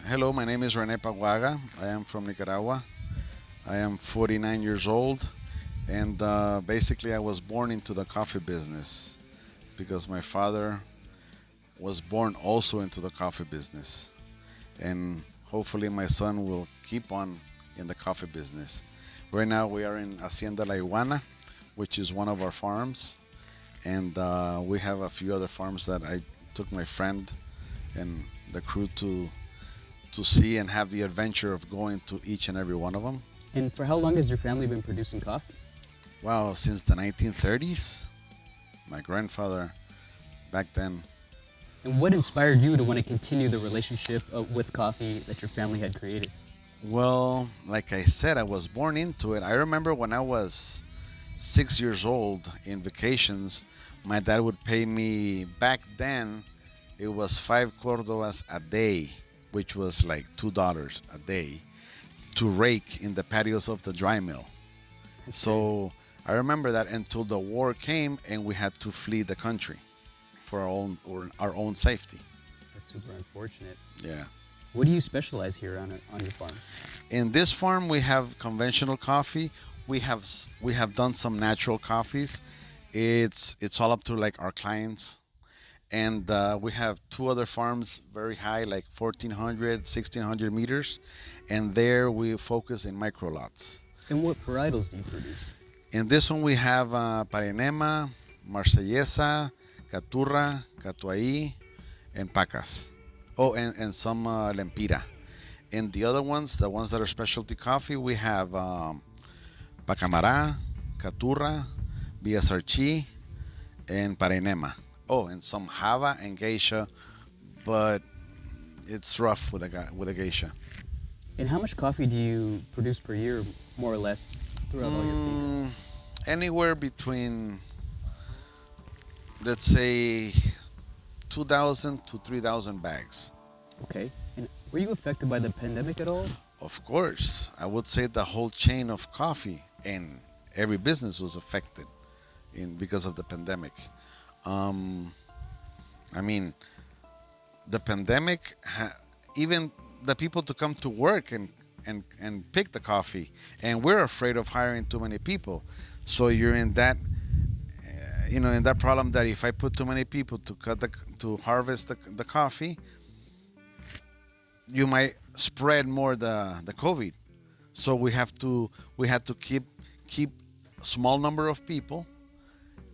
Hello, my name is Rene Paguaga. I am from Nicaragua. I am 49 years old, and basically, I was born into the coffee business because my father was born also into the coffee business, and hopefully, my son will keep on in the coffee business. Right now, we are in Hacienda La Iguana, which is one of our farms, and we have a few other farms that I took my friend and the crew to see and have the adventure of going to each and every one of them. And for how long has your family been producing coffee? Wow, since the 1930s, my grandfather back then. And what inspired you to want to continue the relationship with coffee that your family had created? Well, like I said, I was born into it. I remember when I was 6 years old in vacations, my dad would pay me back then, it was 5 cordobas a day, which was like $2 a day, to rake in the patios of the dry mill. So I remember that until the war came and we had to flee the country for our own safety. That's super unfortunate. Yeah. What do you specialize here on your farm? In this farm, we have conventional coffee. We have done some natural coffees. It's all up to like our clients, and we have two other farms very high, like 1,400, 1,600 meters, and there we focus in micro lots. And what varietals do you produce? In this one, we have Parinema, Marsellesa, Caturra, Catuai, and Pacas. Oh, and some Lempira. In the other ones, the ones that are specialty coffee, we have Pacamara, Caturra, Villa Sarchi, and Parinema. Oh, and some Java and Geisha, but it's rough with a Geisha. And how much coffee do you produce per year, more or less, throughout all your fincas? Anywhere between, let's say, 2,000 to 3,000 bags. Okay. And were you affected by the pandemic at all? Of course, I would say the whole chain of coffee and every business was affected because of the pandemic. Um, I mean, the pandemic, even the people to come to work and pick the coffee, and we're afraid of hiring too many people. So you're in that, in that problem that if I put too many people to harvest the coffee, you might spread more the COVID. So we had to keep a small number of people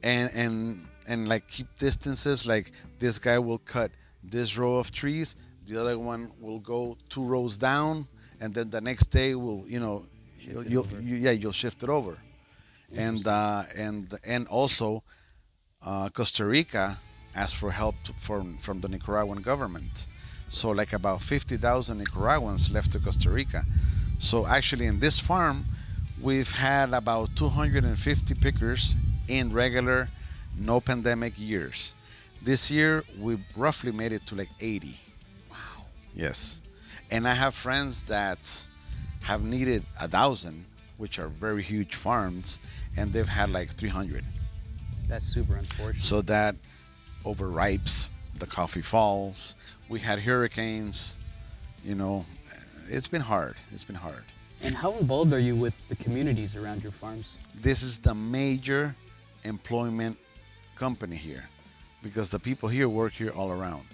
and like keep distances. Like this guy will cut this row of trees, the other one will go 2 rows down, and then the next day will you'll shift it over. And also Costa Rica asked for help from the Nicaraguan government. So like about 50,000 Nicaraguans left to Costa Rica. So actually in this farm, we've had about 250 pickers in regular, no pandemic years. This year, we roughly made it to like 80. Wow. Yes. And I have friends that have needed 1,000, which are very huge farms, and they've had like 300. That's super unfortunate. So that overripes, the coffee falls. We had hurricanes, it's been hard. It's been hard. And how involved are you with the communities around your farms? This is the major employment company here because the people here work here all around.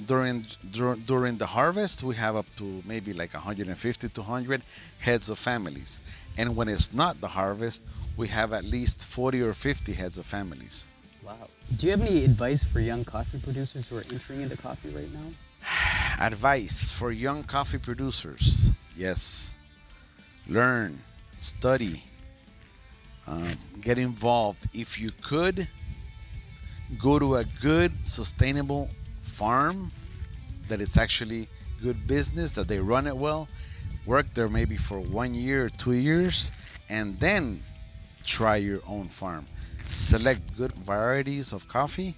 During the harvest, we have up to maybe like 150 to 100 heads of families. And when it's not the harvest, we have at least 40 or 50 heads of families. Wow. Do you have any advice for young coffee producers who are entering into coffee right now? Advice for young coffee producers. Yes. Learn, study, get involved. If you could, go to a good, sustainable farm that it's actually good business, that they run it well, work there maybe for 1 year or 2 years, and then try your own farm. Select good varieties of coffee,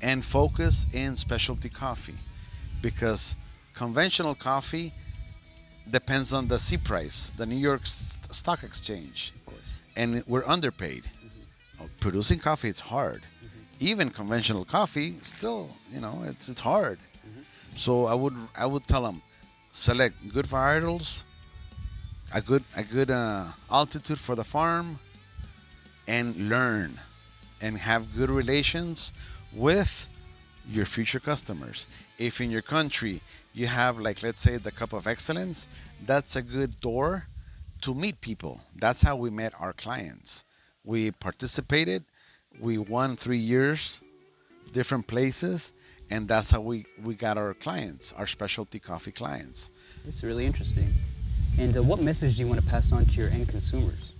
and focus in specialty coffee, because conventional coffee depends on the C price, the New York Stock Exchange, Of course. and we're underpaid. Producing coffee, it's hard. Even conventional coffee, still, it's hard. So I would tell them select good varietals, a good altitude for the farm, and learn and have good relations with your future customers. If in your country you have, like, let's say, the cup of excellence, that's a good door to meet people. That's how we met our clients. We participated, we won 3 years, different places, and that's how we got our clients, our specialty coffee clients. It's really interesting. And what message do you want to pass on to your end consumers?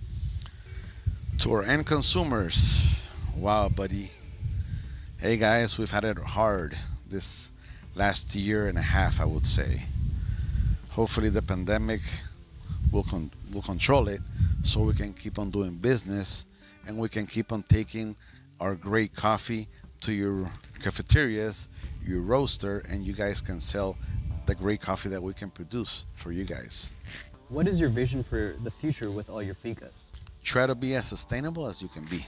To our end consumers, wow, buddy. Hey guys, we've had it hard this last year and a half, I would say. Hopefully, the pandemic will control it so we can keep on doing business and we can keep on taking our great coffee to your cafeterias, your roaster, and you guys can sell the great coffee that we can produce for you guys. What is your vision for the future with all your fincas? Try to be as sustainable as you can be.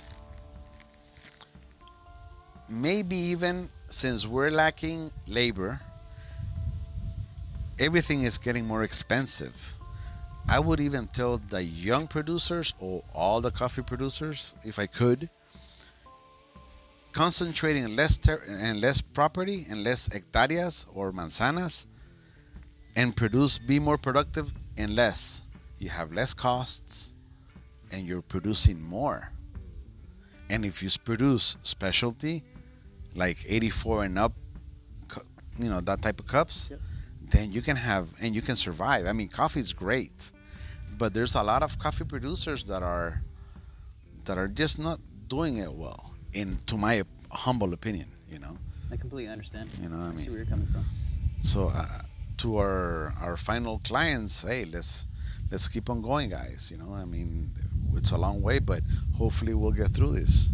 Maybe even since we're lacking labor, everything is getting more expensive. I would even tell the young producers or all the coffee producers, if I could, concentrating in and less property and less hectareas or manzanas and be more productive in less. You have less costs and you're producing more. And if you produce specialty, like 84 and up, that type of cups, Yep. then you can have and you can survive. I mean, coffee is great, but there's a lot of coffee producers that are just not doing it well, in to my humble opinion. I completely understand. I I see mean, where you're coming from. so to our final clients, hey, let's keep on going, guys. I mean, it's a long way, but hopefully we'll get through this.